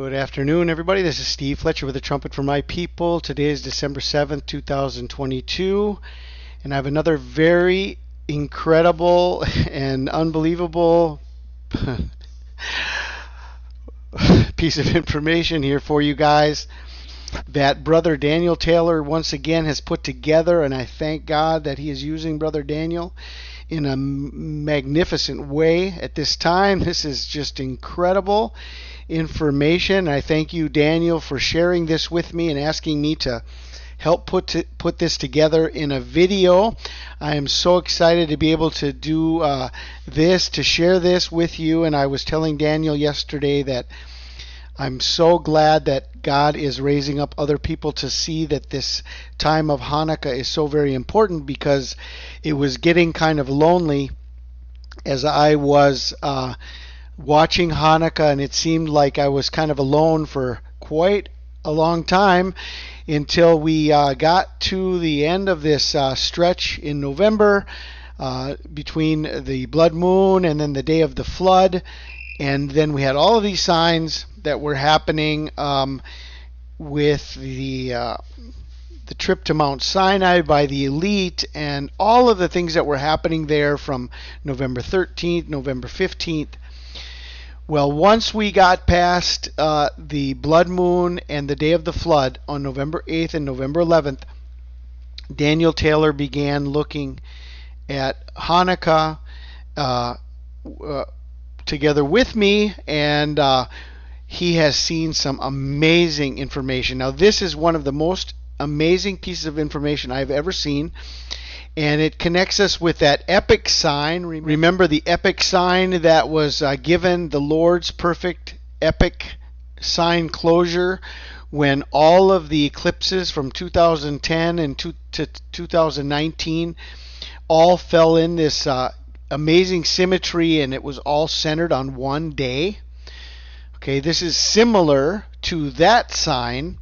Good afternoon, everybody. This is Steve Fletcher with a trumpet for my people. Today is December 7th, 2022, and I have another very incredible and unbelievable piece of information here for you guys that Brother Daniel Taylor once again has put together, and I thank God that he is using Brother Daniel in a magnificent way at this time. This is just incredible information. I thank you, Daniel, for sharing this with me and asking me to help put this together in a video. I am so excited to be able to do this, to share this with you. And I was telling Daniel yesterday that I'm so glad that God is raising up other people to see that this time of Hanukkah is so very important, because it was getting kind of lonely as I was watching Hanukkah, and it seemed like I was kind of alone for quite a long time until we got to the end of this stretch in November between the blood moon and then the day of the flood. And then we had all of these signs that were happening with the trip to Mount Sinai by the elite, and all of the things that were happening there from November 13th, November 15th. Well, once we got past the blood moon and the day of the flood on November 8th and November 11th, Daniel Taylor began looking at Hanukkah together with me, and he has seen some amazing information. Now, this is one of the most amazing pieces of information I've ever seen, and it connects us with that epic sign. Remember the epic sign that was given, the Lord's perfect epic sign closure, when all of the eclipses from 2010 and to 2019 all fell in this amazing symmetry, and it was all centered on one day. Okay, this is similar to that sign,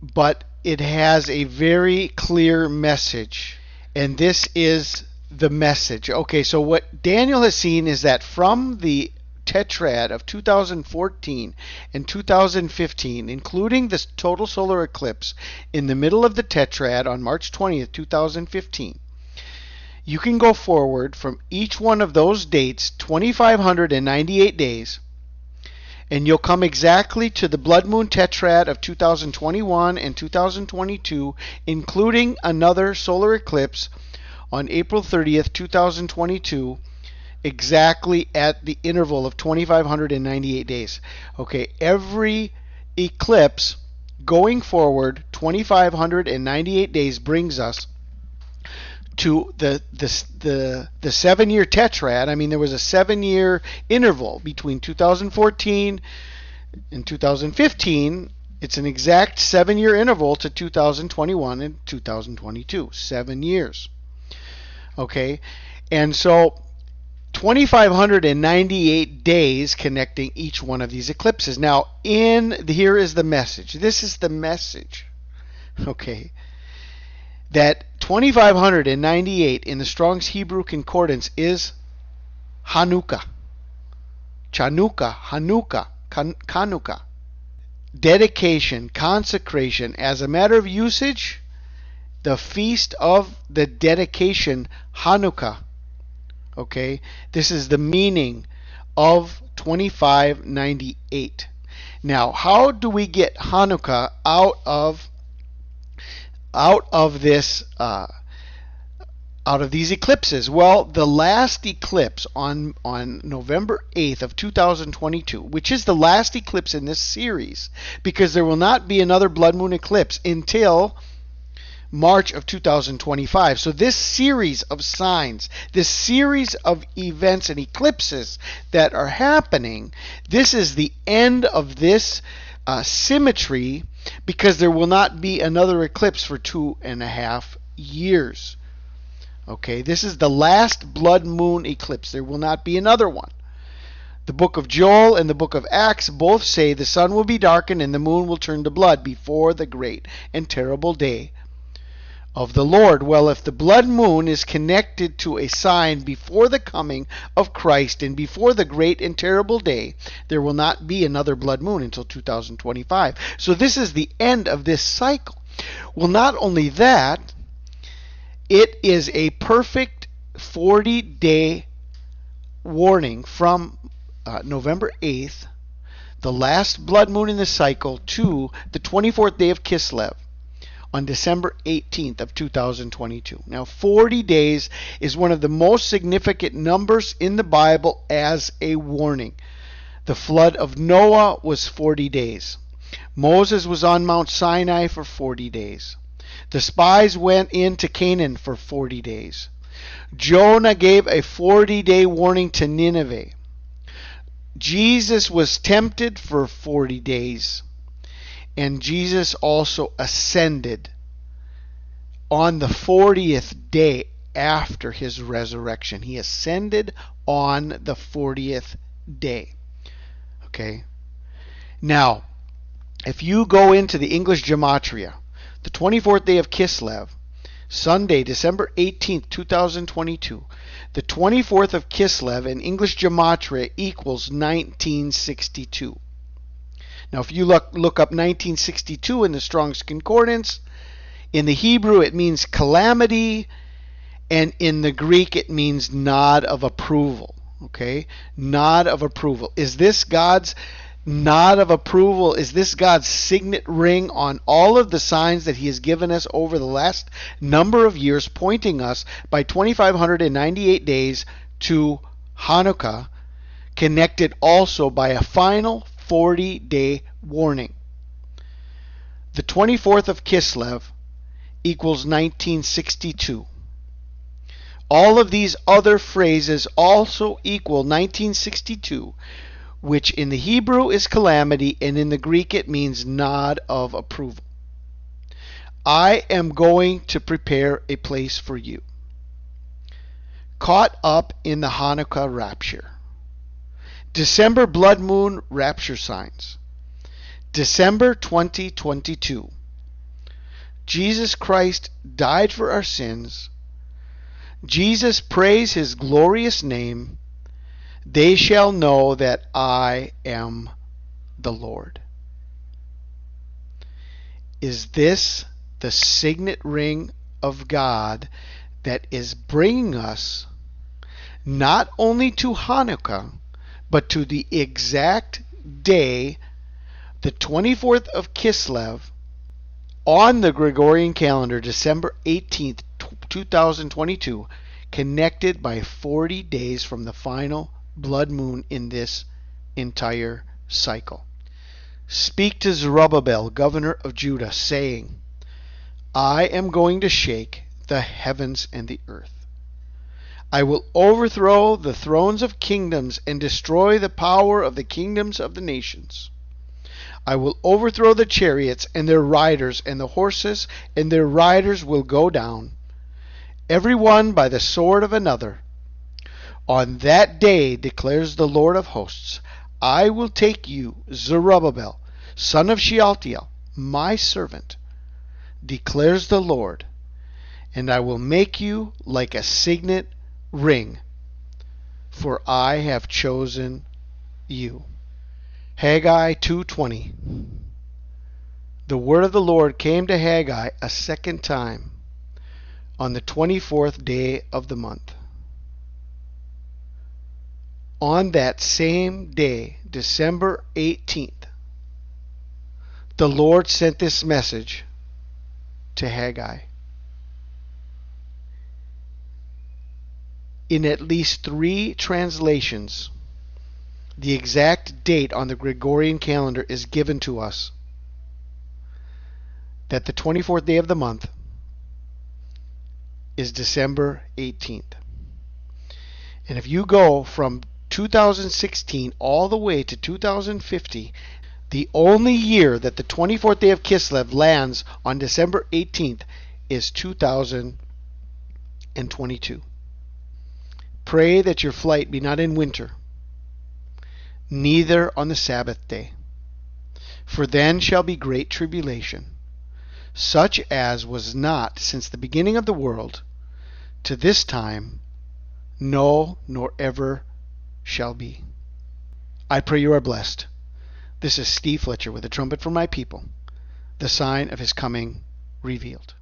but it has a very clear message. And this is the message. Okay, so what Daniel has seen is that from the tetrad of 2014 and 2015, including this total solar eclipse in the middle of the tetrad on March 20th, 2015, you can go forward from each one of those dates 2,598 days, and you'll come exactly to the blood moon tetrad of 2021 and 2022, including another solar eclipse on April 30th, 2022, exactly at the interval of 2,598 days. Okay, every eclipse going forward 2,598 days brings us to the 7-year tetrad. I mean, there was a 7-year interval between 2014 and 2015. It's an exact 7-year interval to 2021 and 2022. 7 years. Okay, and so 2,598 days connecting each one of these eclipses. Now, here is the message. This is the message. Okay, that 2,598 in the Strong's Hebrew Concordance is Hanukkah. Chanukah, Hanukkah, Chanukah. Dedication, consecration. As a matter of usage, the feast of the dedication, Hanukkah. Okay, this is the meaning of 2,598. Now, how do we get Hanukkah out of this out of these eclipses? Well, the last eclipse on November 8th of 2022, which is the last eclipse in this series, because there will not be another blood moon eclipse until March of 2025. So this series of signs, this series of events and eclipses that are happening, this is the end of this symmetry, because there will not be another eclipse for 2.5 years. Okay, this is the last blood moon eclipse. There will not be another one. The book of Joel and the book of Acts both say the sun will be darkened and the moon will turn to blood before the great and terrible day of the Lord. Well, if the blood moon is connected to a sign before the coming of Christ and before the great and terrible day, there will not be another blood moon until 2025. So this is the end of this cycle. Well, not only that, it is a perfect 40-day warning from November 8th, the last blood moon in the cycle, to the 24th day of Kislev on December 18th of 2022. Now, 40 days is one of the most significant numbers in the Bible as a warning. The flood of Noah was 40 days. Moses was on Mount Sinai for 40 days. The spies went into Canaan for 40 days. Jonah gave a 40-day warning to Nineveh. Jesus was tempted for 40 days. And Jesus also ascended on the 40th day after his resurrection. He ascended on the 40th day. Okay? Now, if you go into the English Gematria, the 24th day of Kislev, Sunday, December 18th, 2022, the 24th of Kislev in English Gematria equals 1962. Now, if you look up 1962 in the Strong's Concordance, in the Hebrew it means calamity, and in the Greek it means nod of approval. Okay? Nod of approval. Is this God's nod of approval? Is this God's signet ring on all of the signs that he has given us over the last number of years, pointing us by 2,598 days to Hanukkah, connected also by a final 40-day warning? The 24th of Kislev equals 1962. All of these other phrases also equal 1962, which in the Hebrew is calamity, and in the Greek it means nod of approval. I am going to prepare a place for you. Caught up in the Hanukkah rapture. December blood moon rapture signs. December 2022. Jesus Christ died for our sins. Jesus praise his glorious name. They shall know that I am the Lord. Is this the signet ring of God that is bringing us not only to Hanukkah, but to the exact day, the 24th of Kislev, on the Gregorian calendar, December 18th, 2022, connected by 40 days from the final blood moon in this entire cycle? Speak to Zerubbabel, governor of Judah, saying, I am going to shake the heavens and the earth. I will overthrow the thrones of kingdoms and destroy the power of the kingdoms of the nations. I will overthrow the chariots and their riders, and the horses and their riders will go down, every one by the sword of another. On that day, declares the Lord of hosts, I will take you, Zerubbabel, son of Shealtiel, my servant, declares the Lord, and I will make you like a signet ring, for I have chosen you. Haggai 2:20. The word of the Lord came to Haggai a second time on the 24th day of the month. On that same day, December 18th, the Lord sent this message to Haggai. In at least 3 translations, the exact date on the Gregorian calendar is given to us, that the 24th day of the month is December 18th. And if you go from 2016 all the way to 2050, the only year that the 24th day of Kislev lands on December 18th is 2022. Pray that your flight be not in winter, neither on the Sabbath day, for then shall be great tribulation, such as was not since the beginning of the world to this time, no, nor ever shall be. I pray you are blessed. This is Steve Fletcher with a trumpet for my people, the sign of his coming revealed.